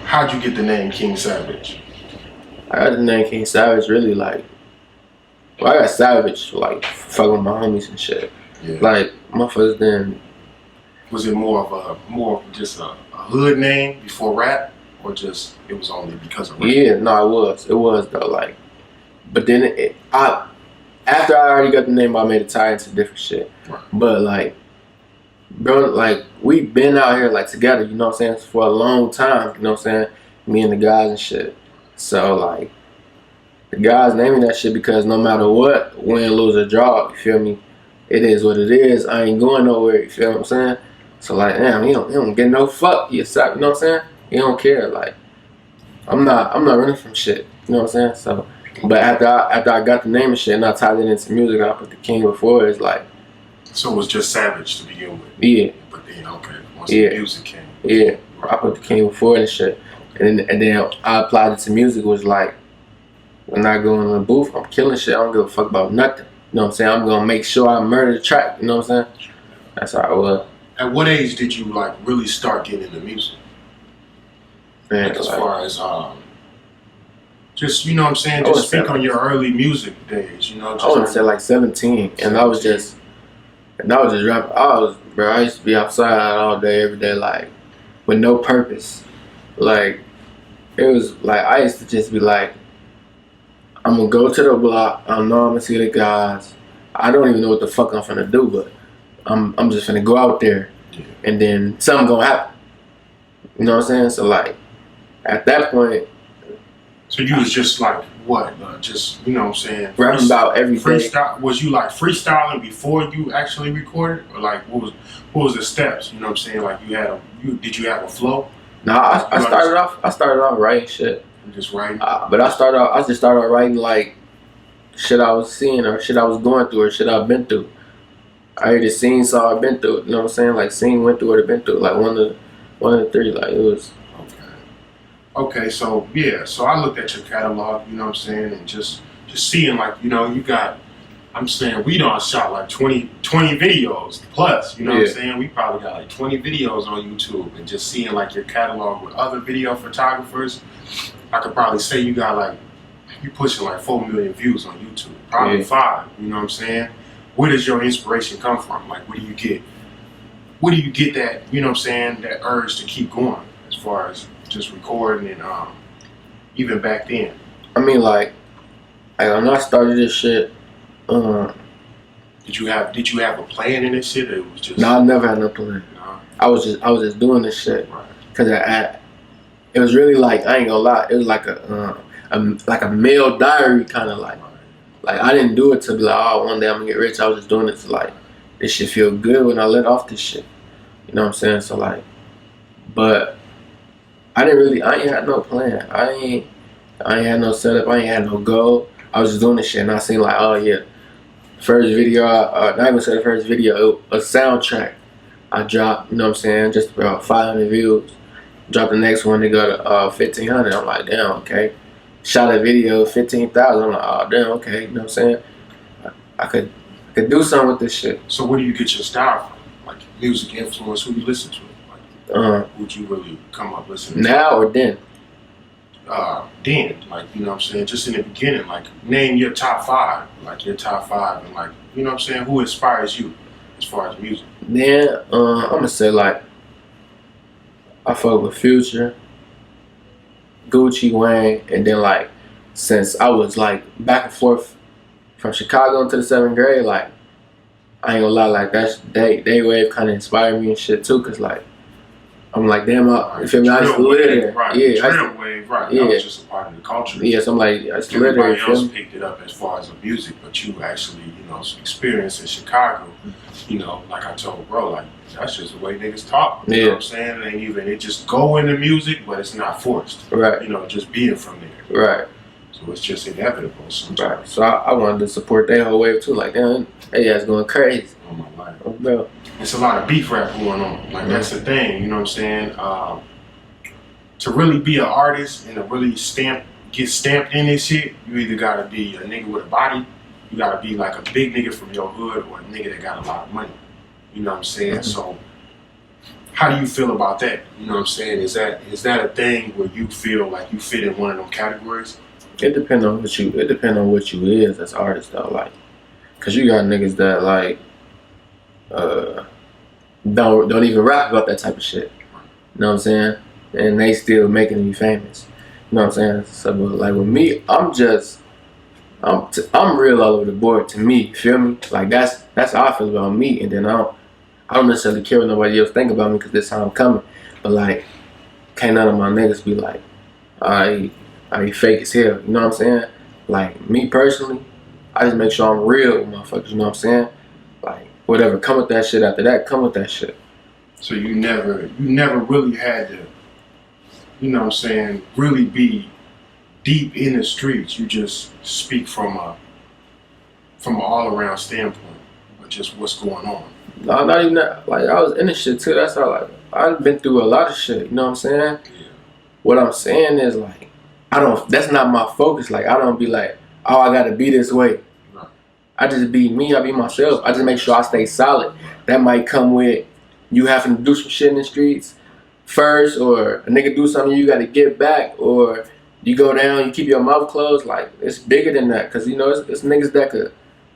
How'd you get the name King Savage? I got the name King Savage really like. Well, I got Savage like fucking with my homies and shit. Yeah. Like motherfuckers then. Was it more of just a hood name before rap, or just it was only because of rap? Yeah, no, it was though. Like, but then after I already got the name, I made it tie into different shit. Right. But like, bro, like we been out here like together, you know what I'm saying, for a long time. You know what I'm saying, me and the guys and shit. So like, the guys naming that shit because no matter what, win, lose or draw, you feel me? It is what it is. I ain't going nowhere. You feel what I'm saying? So like, damn, he don't get no fuck. You know what I'm saying? He don't care. Like, I'm not running from shit. You know what I'm saying? So, but after I got the name and shit, and I tied it into music, I put the King before. It's like, so it was just Savage to begin with. Yeah. But then once the music came. Yeah, I put the King before and shit, and then I applied it to music. It was like, when I go in the booth, I'm killing shit. I don't give a fuck about nothing. You know what I'm saying? I'm gonna make sure I murder the track. You know what I'm saying? That's how it was. At what age did you like really start getting into music? Man, like as far as just, you know what I'm saying, just speak on your early music days, you know. Just I wouldn't say like 17, and I was just rapping. I used to be outside all day, every day, like with no purpose. Like it was like I used to just be like, I'm gonna go to the block. I know I'm gonna see the guys. I don't even know what the fuck I'm finna do, but I'm just finna go out there, and then something gonna happen. You know what I'm saying? So like, at that point. So you was just like what? Just, you know what I'm saying? Rapping about everything. Freestyle. Was you like freestyling before you actually recorded, or like what was the steps? You know what I'm saying? Like did you have a flow? Nah, I started off writing shit. Just writing. But I just started off writing like shit I was seeing or shit I was going through or shit I've been through. I either seen, saw, or been through it. You know what I'm saying? Like seen, went through it, or been through it. Like one of the three. Like it was. Okay, so yeah, so I looked at your catalog, you know what I'm saying, and just seeing like, you know, you got, I'm saying we done shot like 20 videos plus, you know what I'm saying? We probably got like 20 videos on YouTube, and just seeing like your catalog with other video photographers, I could probably say you got like, you pushing like 4 million views on YouTube, probably 5, you know what I'm saying? Where does your inspiration come from? Like, where do you get that, you know what I'm saying, that urge to keep going as far as just recording and even back then? I mean, like when I started this shit, did you have a plan in this shit, or it was just? No, I never had no plan. No. I was just doing this shit because it was really like, I ain't gonna lie, it was like a male diary kind of like I didn't do it to be like, oh, one day I'm gonna get rich. I was just doing it to like, this shit feel good when I let off this shit. You know what I'm saying? So like, but I ain't had no plan. I ain't had no setup. I ain't had no goal. I was just doing this shit, and I seen like, oh yeah, first video. Not even say the first video. A soundtrack I dropped. You know what I'm saying? Just about 500 views. Dropped the next one. They go to 1,500. I'm like, damn, okay. Shot a video 15,000. I'm like, oh damn, okay. You know what I'm saying? I could do something with this shit. So where do you get your style from? Like music influence? Who you listen to? Would you really come up listening now or then? Then, like, you know what I'm saying, just in the beginning, like, name your top 5, like your top 5, and like, you know what I'm saying, who inspires you as far as music? Then I'm gonna say like, I fuck with Future, Gucci, Wayne, and then like, since I was like back and forth from Chicago into the 7th grade, like, I ain't gonna lie, like they wave kind of inspired me and shit too, cause like, I'm like, damn, you feel me? I used to live there. Right. Yeah, drill wave, right. Yeah. That was just a part of the culture. Yeah, so I'm like, I used to live there. Everybody else picked it up as far as the music, but you actually, you know, experienced in Chicago, you know, like I told bro, like, that's just the way niggas talk. You know what I'm saying? It just go into music, but it's not forced. Right. You know, just being from there. Right. So it's just inevitable sometimes. Right. So I wanted to support that whole wave too. Like, damn, hey, that's going crazy. Oh my life. Oh, bro. It's a lot of beef rap going on. Like, that's the thing, you know what I'm saying? To really be an artist and to really get stamped in this shit, you either gotta be a nigga with a body, you gotta be like a big nigga from your hood, or a nigga that got a lot of money. You know what I'm saying? So how do you feel about that? You know what I'm saying? Is that a thing where you feel like you fit in one of them categories? It depends on what you is as artist though, like, cause you got niggas that like don't even rap about that type of shit. You know what I'm saying? And they still making me famous. You know what I'm saying? So like with me, I'm real all over the board. To me, you feel me? Like that's how I feel about me. And then I don't necessarily care what nobody else think about me because this how I'm coming. But like, can't none of my niggas be like, I fake as hell. You know what I'm saying? Like me personally, I just make sure I'm real with motherfuckers. You know what I'm saying? Like whatever come with that shit after that, come with that shit. So you never really had to, you know what I'm saying, really be deep in the streets. You just speak from an all around standpoint of just what's going on. No, not even that. Like I was in this shit too. That's how like I've been through a lot of shit. You know what I'm saying? Yeah. What I'm saying is like that's not my focus. Like I don't be like, oh, I gotta be this way. Right. I just be me. I be myself. I just make sure I stay solid. That might come with you having to do some shit in the streets first, or a nigga do something you gotta get back, or you go down, you keep your mouth closed. Like it's bigger than that, cause you know it's niggas that could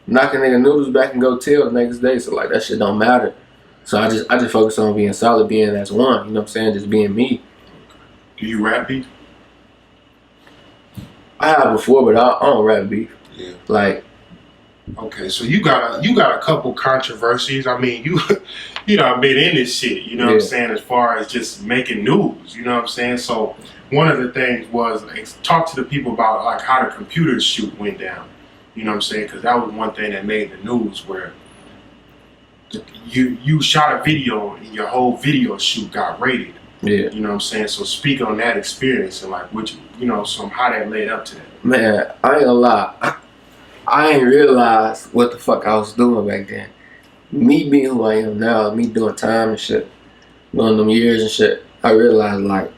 knock a nigga noodles back and go till the next day. So like that shit don't matter. So I just focus on being solid, being as one. You know what I'm saying? Just being me. Do you rap beef? I have before, but I don't rap beef. Yeah. Like. Okay, so you got a couple controversies. I mean, you know, been in this shit. You know what I'm saying? As far as just making news. You know what I'm saying? So one of the things was talk to the people about like how the computer shoot went down. You know what I'm saying? Because that was one thing that made the news, where you shot a video and your whole video shoot got rated. Yeah. You know what I'm saying? So speak on that experience and like which, you know, how that led up to that. Man, I ain't gonna lie. I ain't realized what the fuck I was doing back then. Me being who I am now, me doing time and shit, doing them years and shit, I realized like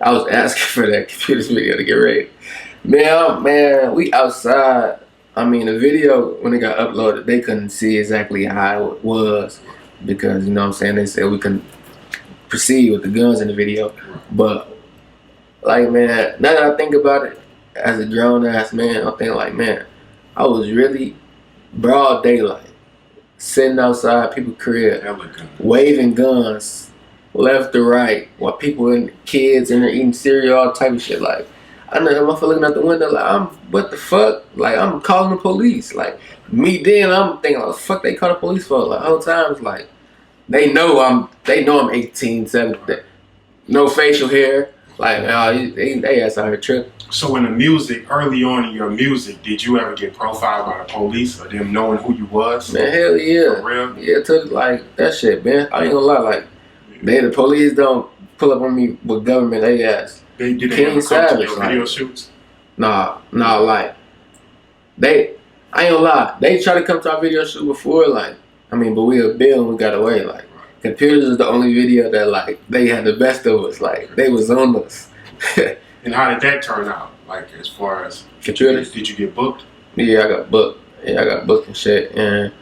I was asking for that computer video to get rated. Man, we outside. I mean, the video, when it got uploaded, they couldn't see exactly how it was because, you know what I'm saying, they said we couldn't proceed with the guns in the video. But, like, man, now that I think about it, as a grown-ass man, I'm thinking like, man, I was really broad daylight, sitting outside people's crib, waving guns left to right, while people and kids in there eating cereal, all type of shit. Like, I know that motherfucker looking out the window like, what the fuck? Like, I'm calling the police. Like, me then, I'm thinking, like, what the fuck they call the police for? Like, whole time, it's like, they know I'm 18, 17, no facial hair. Like, they ass out here tripping. So in the music, early on in your music, did you ever get profiled by the police or them knowing who you was? Man, hell yeah. For real? Yeah, like, that shit, man. I ain't gonna lie, like, the police don't pull up on me with government, they ass. Did they ever come to your video shoots? Nah, like, I ain't gonna lie, they try to come to our video shoot before, like, I mean, but we a bill and we got away, like, Computers is the only video that, like, they had the best of us, like, they was on us. And how did that turn out? Like, as far as Computers? Did you get booked? Yeah, I got booked. Yeah, I got booked and shit, and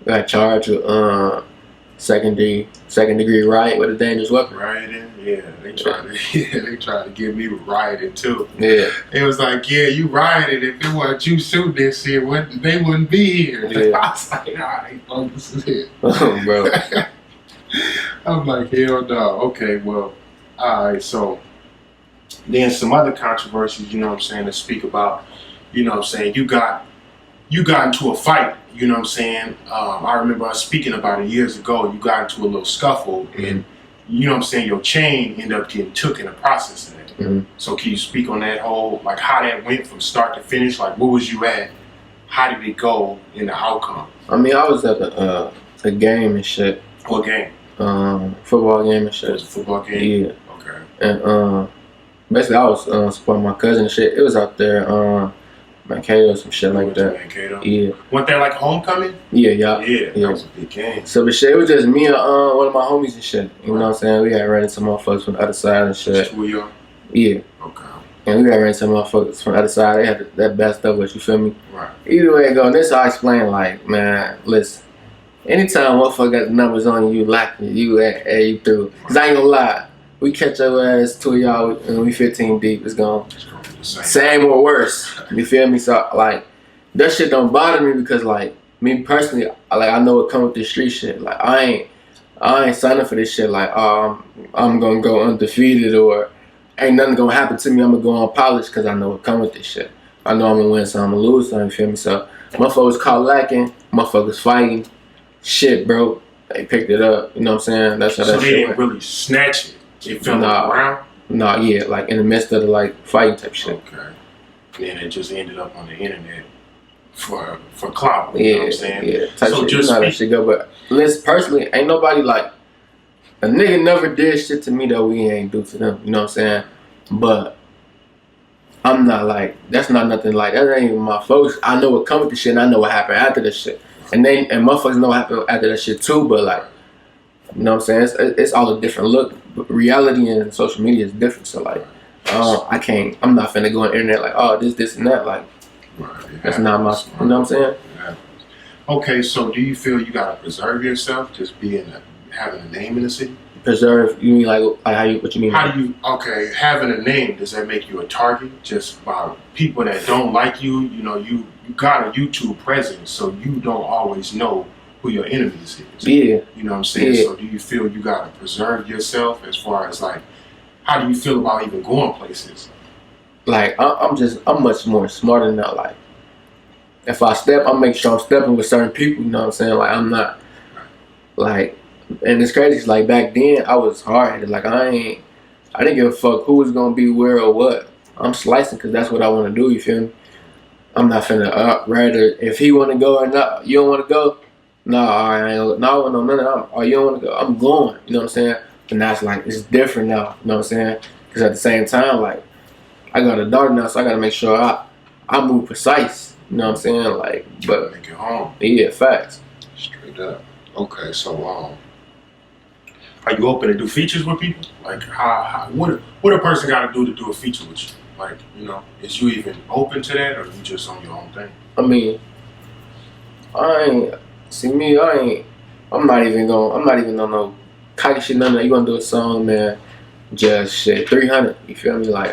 got charged with second degree riot with a dangerous weapon. Rioting? Yeah, they tried to get me with rioting too. Yeah. It was like, yeah, you rioted. If it wasn't you shooting this shit, they wouldn't be here. Yeah. I was like, alright, fuck, this is it. Bro. I'm like, hell no. Okay, well, alright, so then some other controversies, you know what I'm saying, to speak about, you know what I'm saying, you got into a fight, you know what I'm saying. I remember us speaking about it years ago. You got into a little scuffle, and you know what I'm saying, your chain ended up getting took in the process of that. Mm-hmm. So can you speak on that whole, like how that went from start to finish? Like, where was you at? How did it go in the outcome? I mean, I was at a game and shit. What game? Football game and shit. It was a football game? Yeah. Okay. And basically I was supporting my cousin and shit. It was out there, Mankato, some shit like that. Mankato? Yeah. Went there like homecoming? Yeah. That was a big game. So the shit, it was just me and one of my homies and shit. You know what I'm saying? We had ran into motherfuckers from the other side and shit. That's who you are? Yeah. Okay. And we got ran into motherfuckers from the other side. They had that bad stuff with, you feel me? Right. Either way it go, and this I explain, like, man, listen, anytime motherfucker got the numbers on you, locking you through. Cause I ain't gonna lie, we catch your ass, two of y'all, and we 15 deep. It's gonna be the same or worse. You feel me? So like, that shit don't bother me because like me personally, I know it come with this street shit. Like I ain't signing for this shit. Like I'm gonna go undefeated or ain't nothing gonna happen to me. I'm gonna go unpolished because I know it come with this shit. I know I'm gonna win some, I'm gonna lose some. You feel me? So motherfuckers caught lacking, motherfuckers fighting. Shit, bro. They picked it up. You know what I'm saying? That's how so that they shit didn't went. really snatch it. It fell on the ground? Nah, yeah, like in the midst of the like fighting type shit. Okay. And then it just ended up on the internet for clout. You know what I'm saying? Yeah, type so shit. just you know how that shit go. But listen, personally, ain't nobody like a nigga never did shit to me that we ain't do to them. You know what I'm saying? But I'm not like, that's not nothing like, that ain't even my folks. I know what come with the shit and I know what happened after the shit. And motherfuckers know what happened after that shit too, but like, you know what I'm saying? It's all a different look. Reality and social media is different. So like, I'm not finna go on the internet like, oh, this and that. Like, that's not my, you know what I'm saying? Okay, so do you feel you gotta preserve yourself, just having a name in the city? Preserve, you mean like how you, what you mean? How do you, okay, having a name, does that make you a target just by people that don't like you? You know, you got a YouTube presence, so you don't always know who your enemies is. Yeah. You know what I'm saying? Yeah. So do you feel you gotta preserve yourself as far as like, how do you feel about even going places? Like, I'm much more smarter now. Like, if I step, I make sure I'm stepping with certain people, you know what I'm saying? Like, I'm not, like, and it's crazy, like, back then, I was hard-headed. Like, I didn't give a fuck who was gonna be where or what. I'm slicing because that's what I want to do, you feel me? I'm not finna, rather, if he want to go or not, you don't want to go? No, I ain't, no, I want no none of that. Oh, you don't want to go? I'm going, you know what I'm saying? And that's like, it's different now, you know what I'm saying? Because at the same time, like, I got a daughter now, so I gotta make sure I move precise, you know what I'm saying? Like, but make it home. Yeah, facts. Straight up. Okay, so are you open to do features with people? Like, what a person got to do a feature with you? Like, you know, is you even open to that, or you just on your own thing? I mean, I'm not even on no cocky shit, none of that. You gonna do a song, man, just shit, 300, you feel me? Like,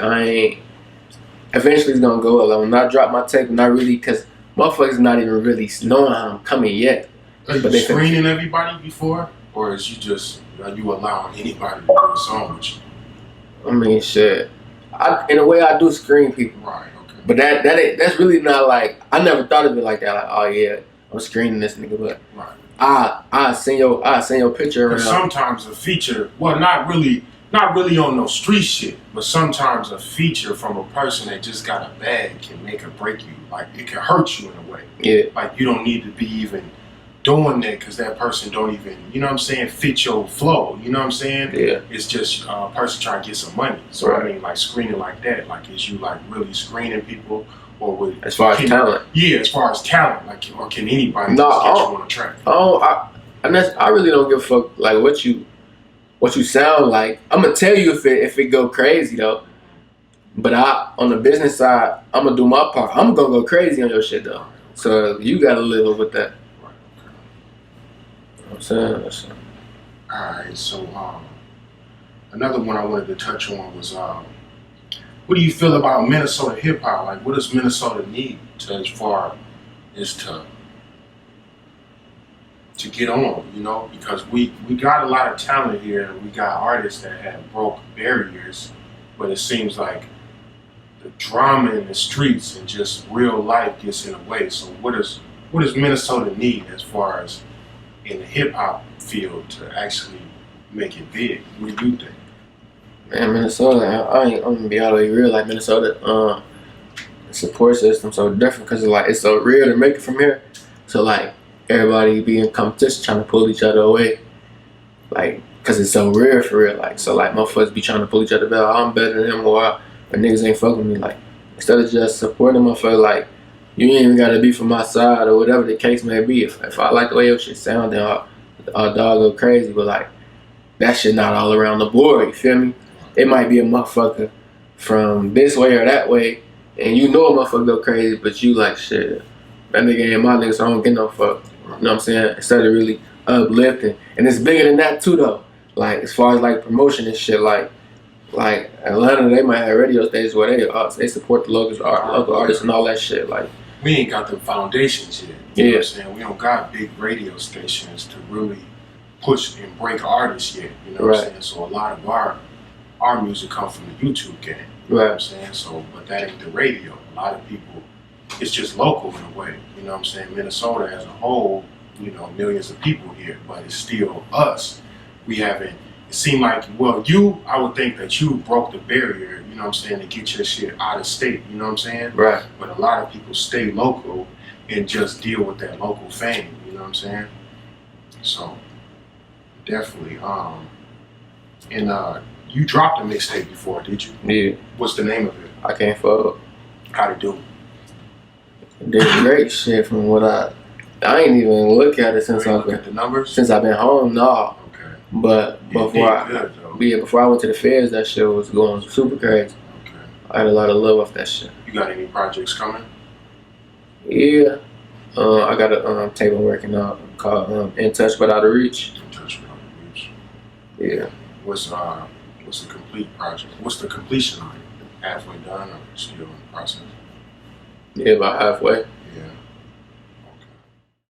eventually it's gonna go up. Like, when I drop my tape, not really, because motherfuckers not even really knowing how I'm coming yet. Are you screening everybody before? Or is are you allowing anybody to do a song with you? I mean, shit. In a way, I do screen people. Right, okay. But that's really not like, I never thought of it like that. Like, oh yeah, I'm screening this nigga. But right. I send your picture around. Sometimes a feature, well, not really on no street shit, but sometimes a feature from a person that just got a bag can make or break you. Like, it can hurt you in a way. Yeah. Like, you don't need to be even doing that because that person don't even, you know what I'm saying, fit your flow. You know what I'm saying? Yeah. It's just a person trying to get some money. So right. I mean, like, screening like that, like, is you like really screening people, or with as far as talent? Yeah, as far as talent, like, or can anybody just get you on a track? I really don't give a fuck like what you sound like. I'm gonna tell you if it go crazy though. But on the business side, I'm gonna do my part. I'm gonna go crazy on your shit though. So you gotta live with that. I'm saying. Alright, so another one I wanted to touch on was what do you feel about Minnesota hip hop? Like, what does Minnesota need as far as to get on, you know? Because we got a lot of talent here, and we got artists that have broke barriers, but it seems like the drama in the streets and just real life gets in the way. So what does Minnesota need as far as in the hip hop field to actually make it big? What do you think? Man, Minnesota, I'm gonna be all the way real. Like, Minnesota, support system so different because it's so real to make it from here. So like everybody be in competition trying to pull each other away, like, cause it's so rare for real. Like, so like motherfuckers be trying to pull each other back. I'm better than him, or niggas ain't fucking with me. Like, instead of just supporting motherfucker, like, you ain't even gotta be from my side or whatever the case may be. If I like the way your shit sound, then our dog go crazy. But like, that shit not all around the board. You feel me? It might be a motherfucker from this way or that way, and you know a motherfucker go crazy, but you like, shit, that nigga ain't my nigga, so I don't get no fuck. You know what I'm saying? Instead of really uplifting. And it's bigger than that too though. Like as far as like promotion and shit, like Atlanta, they might have radio stations where they support the local artists and all that shit. Like we ain't got the foundations yet. You know what I'm saying? We don't got big radio stations to really push and break artists yet. You know what I'm saying? So a lot of our music comes from the YouTube game. You know what I'm saying? So, but that ain't the radio. A lot of people, it's just local in a way. You know what I'm saying? Minnesota as a whole, you know, millions of people here, but it's still us. We haven't, it seemed like, well, I would think that you broke the barrier, you know what I'm saying, to get your shit out of state, you know what I'm saying? Right. But a lot of people stay local and just deal with that local fame, you know what I'm saying? So, definitely, and you dropped a mixtape before, did you? Yeah. What's the name of it? I Can't Fuck. How'd it do? Did great shit from what I ain't even look at it since I've been at the numbers. Since I've been home, no. Okay. But before I went to the feds, that shit was going super crazy. Okay. I had a lot of love off that shit. You got any projects coming? Yeah. I got a tape I'm working on called In Touch But Out of Reach. In Touch But Out of Reach. Yeah. What's the complete project? What's the completion on it? Halfway done or still in the process? Yeah, about halfway.